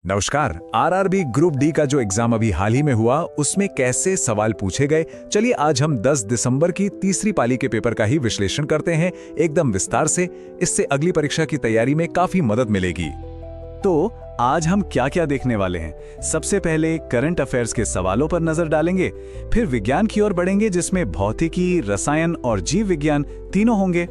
नमस्कार। RRB group D का जो एग्जाम अभी हाल ही में हुआ उसमें कैसे सवाल पूछे गए, चलिए आज हम 10 दिसंबर की तीसरी पाली के पेपर का ही विश्लेषण करते हैं एकदम विस्तार से। इससे अगली परीक्षा की तैयारी में काफी मदद मिलेगी। तो आज हम क्या क्या देखने वाले हैं। सबसे पहले करंट अफेयर्स के सवालों पर नजर डालेंगे, फिर विज्ञान की ओर बढ़ेंगे जिसमें भौतिकी, रसायन और जीव विज्ञान तीनों होंगे।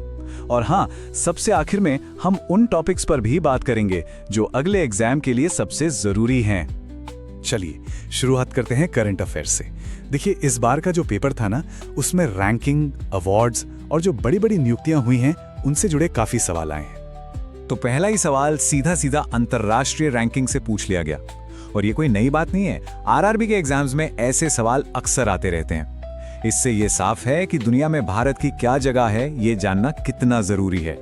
और हाँ, सबसे आखिर में हम उन टॉपिक्स पर भी बात करेंगे जो अगले एग्जाम के लिए सबसे जरूरी हैं। चलिए शुरुआत करते हैं करंट अफेयर्स से। देखिए, इस बार का जो पेपर था ना, उसमें रैंकिंग, अवार्ड्स और जो बड़ी बड़ी नियुक्तियां हुई हैं उनसे जुड़े काफी सवाल आए हैं। तो पहला ही सवाल सीधा सीधा अंतरराष्ट्रीय रैंकिंग से पूछ लिया गया। और ये कोई नई बात नहीं है, आरआरबी के एग्जाम्स में ऐसे सवाल अक्सर आते रहते हैं। इससे ये साफ है कि दुनिया में भारत की क्या जगह है ये जानना कितना जरूरी है।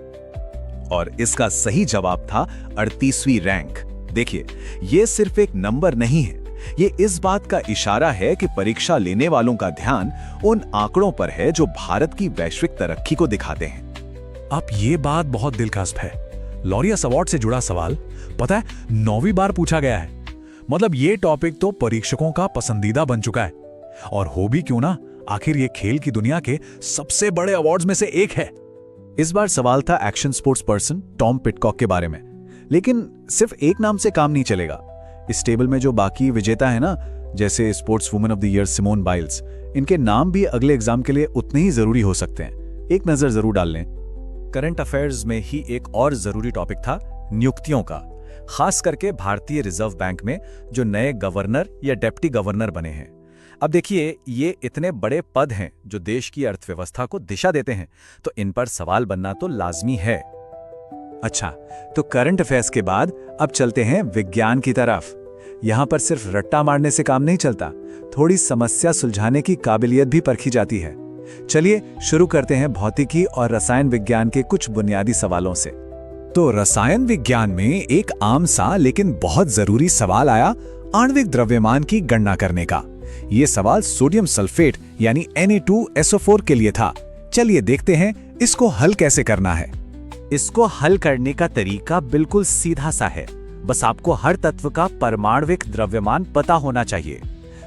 और इसका सही जवाब था 38वीं रैंक। देखिए, ये सिर्फ एक नंबर नहीं है, ये इस बात का इशारा है कि परीक्षा लेने वालों का ध्यान उन आंकड़ों पर है जो भारत की वैश्विक तरक्की को दिखाते हैं। अब ये बात बहुत दिलचस्प है। लॉरियस अवार्ड से जुड़ा सवाल पता है 9वीं बार पूछा गया है। मतलब ये टॉपिक तो परीक्षकों का पसंदीदा बन चुका है। और हो भी क्यों ना, आखिर ये खेल की दुनिया के सबसे बड़े अवार्ड्स में से एक है। इस बार सवाल था एक्शन स्पोर्ट्स पर्सन टॉम पिटकॉक के बारे में। लेकिन सिर्फ एक नाम से काम नहीं चलेगा। इस टेबल में जो बाकी विजेता है ना, जैसे sports women of the year Simone Biles, इनके नाम भी अगले एग्जाम के लिए उतने ही जरूरी हो सकते हैं। एक नजर जरूर डाल लें। करंट अफेयर्स में ही एक और जरूरी टॉपिक था नियुक्तियों का, खास करके भारतीय रिजर्व बैंक में जो नए गवर्नर या डिप्टी गवर्नर बने हैं। अब देखिए, ये इतने बड़े पद हैं जो देश की अर्थव्यवस्था को दिशा देते हैं, तो इन पर सवाल बनना तो लाजमी है। अच्छा, तो करंट अफेयर्स के बाद अब चलते हैं विज्ञान की तरफ। यहां पर सिर्फ रट्टा मारने से काम नहीं चलता, थोड़ी समस्या सुलझाने की काबिलियत भी परखी जाती है। चलिए शुरू करते हैं भौतिकी और रसायन विज्ञान के कुछ बुनियादी सवालों से। तो रसायन विज्ञान में एक आम सा लेकिन बहुत जरूरी सवाल आया आणविक द्रव्यमान की गणना करने का। ये सवाल सोडियम सल्फेट यानी Na2SO4 के लिए था। चलिए देखते हैं इसको हल कैसे करना है। इसको हल करने का तरीका बिल्कुल सीधा सा है। बस आपको हर तत्व का परमाणुविक द्रव्यमान पता होना चाहिए।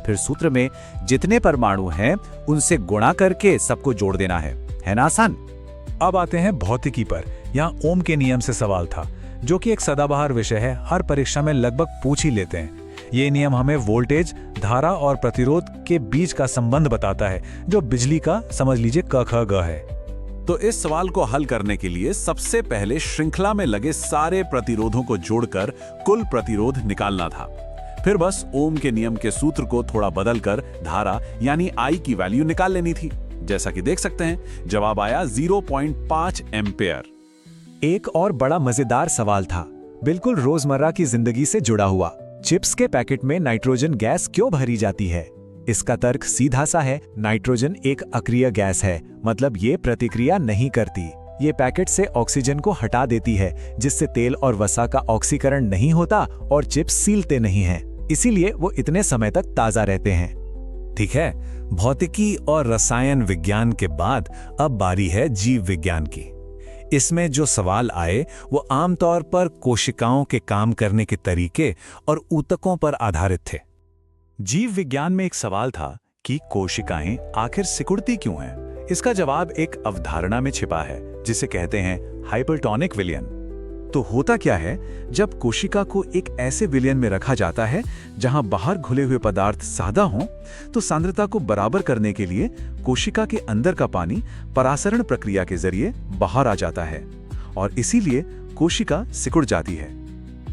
फिर सूत्र में जितने परमाणु हैं उनसे गुणा करके सबको जोड़ देना है ना आसान। अब आते हैं भौतिकी पर। यहाँ ओम के नियम से सवाल था, जो कि एक सदाबहार विषय है, हर परीक्षा में लगभग पूछ ही लेते हैं। ये नियम हमें वोल्टेज, धारा और प्रतिरोध के बीच का संबंध बताता है, जो बिजली का समझ लीजिए क ख ग है। तो इस सवाल को हल करने के लिए सबसे पहले श्रृंखला में लगे सारे प्रतिरोधों को जोड़कर कुल प्रतिरोध निकालना था। फिर बस ओम के नियम के सूत्र को थोड़ा बदलकर धारा यानी I की वैल्यू निकाल लेनी थी। जैसा कि देख सकते हैं, जवाब आया 0.5 एम्पेयर। एक और बड़ा मजेदार सवाल था, बिल्कुल रोजमर्रा की जिंदगी से जुड़ा हुआ। चिप्स के पैकेट में नाइट्रोजन गैस क्यों भरी जाती है? इसका तर्क सीधा सा है, नाइट्रोजन एक अक्रिय गैस है, मतलब ये प्रतिक्रिया नहीं करती। ये पैकेट से ऑक्सीजन को हटा देती है, जिससे तेल और वसा का ऑक्सीकरण नहीं होता और चिप्स सीलते नहीं हैं। इसीलिए वो इतने समय तक ताजा रहते हैं। ठीक है, भौतिकी और रसायन विज्ञान के बाद अब बारी है जीव विज्ञान की। इसमें जो सवाल आए वो आमतौर पर कोशिकाओं के काम करने के तरीके और ऊतकों पर आधारित थे। जीव विज्ञान में एक सवाल था कि कोशिकाएं आखिर सिकुड़ती क्यों हैं? इसका जवाब एक अवधारणा में छिपा है, जिसे कहते हैं हाइपरटोनिक विलयन। तो होता क्या है, जब कोशिका को एक ऐसे विलयन में रखा जाता है जहां बाहर घुले हुए पदार्थ सादा हों, तो सांद्रता को बराबर करने के लिए कोशिका के अंदर का पानी परासरण प्रक्रिया के जरिए बाहर आ जाता है और इसीलिए कोशिका सिकुड़ जाती है।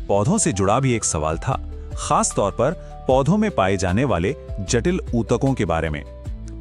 पौधों से जुड़ा भी एक सवाल था, खास तौर पर पौधों में पाए जाने वाले जटिल ऊतकों के बारे में।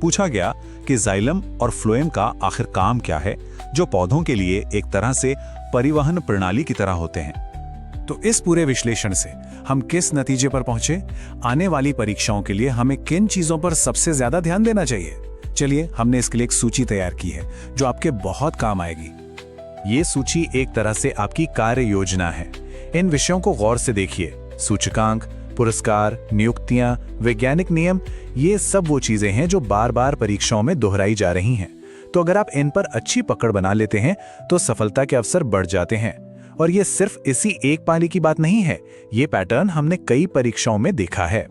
पूछा गया कि जाइलम और फ्लोएम का आखिर काम क्या है, जो पौधों के लिए एक तरह से परिवहन प्रणाली की तरह होते हैं। तो इस पूरे विश्लेषण से हम किस नतीजे पर पहुंचे? आने वाली परीक्षाओं के लिए हमें किन चीजों पर सबसे ज्यादा ध्यान देना चाहिए? चलिए, हमने इसके लिए एक सूची तैयार की है जो आपके बहुत काम आएगी। ये सूची एक तरह से आपकी कार्य योजना है। इन विषयों को गौर से देखिए। सूचकांक, पुरस्कार, नियुक्तियां, वैज्ञानिक नियम, ये सब वो चीजें हैं जो बार बार परीक्षाओं में दोहराई जा रही हैं। तो अगर आप इन पर अच्छी पकड़ बना लेते हैं तो सफलता के अवसर बढ़ जाते हैं। और ये सिर्फ इसी एक पाली की बात नहीं है, ये पैटर्न हमने कई परीक्षाओं में देखा है।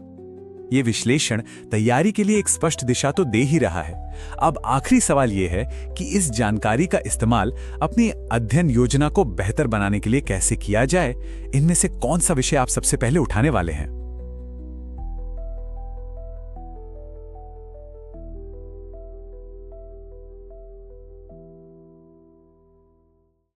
ये विश्लेषण तैयारी के लिए एक स्पष्ट दिशा तो दे ही रहा है। अब आखिरी सवाल ये है कि इस जानकारी का इस्तेमाल अपनी अध्ययन योजना को बेहतर बनाने के लिए कैसे किया जाए। इनमें से कौन सा विषय आप सबसे पहले उठाने वाले हैं?